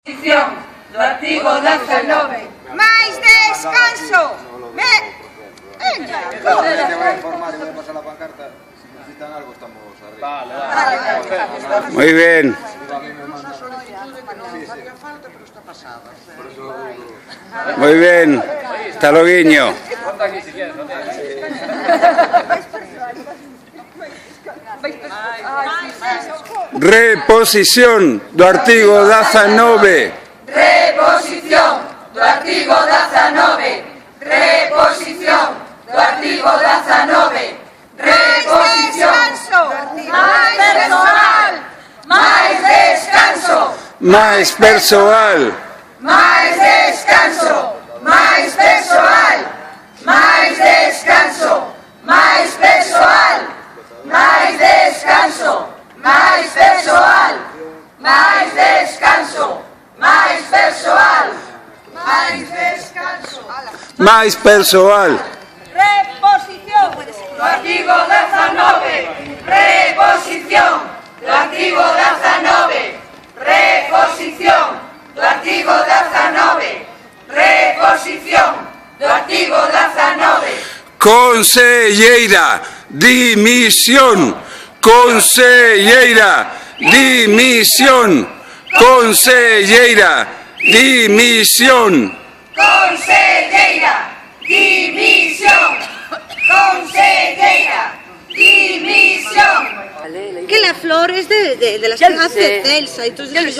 Do artigo 19. Mais descanso. Venga, Te voy a informar y voy a pasar la pancarta. Si necesitan algo estamos arriba. Muy bien. Muy bien. Hasta luego. Reposición do artigo 19. Reposición do artigo 19. Reposición do artigo 19. Reposición. máis personal. Mais descanso. Mais persoal. Mais descanso. Mais persoal. Mais descanso. Mais persoal. Mais descanso. Mais persoal. Mais descanso. Mais persoal. Mais descanso. Mais persoal. Reposición. Do artigo 19. Reposición. Do artigo 19. Reposición. Do artigo 19. Reposición. Do artigo 19. Conselleira, dimisión. Conselleira, dimisión. Conselleira, dimisión. Conselleira, dimisión. Conselleira, dimisión. Que la flor es de las que hace Celsa, entonces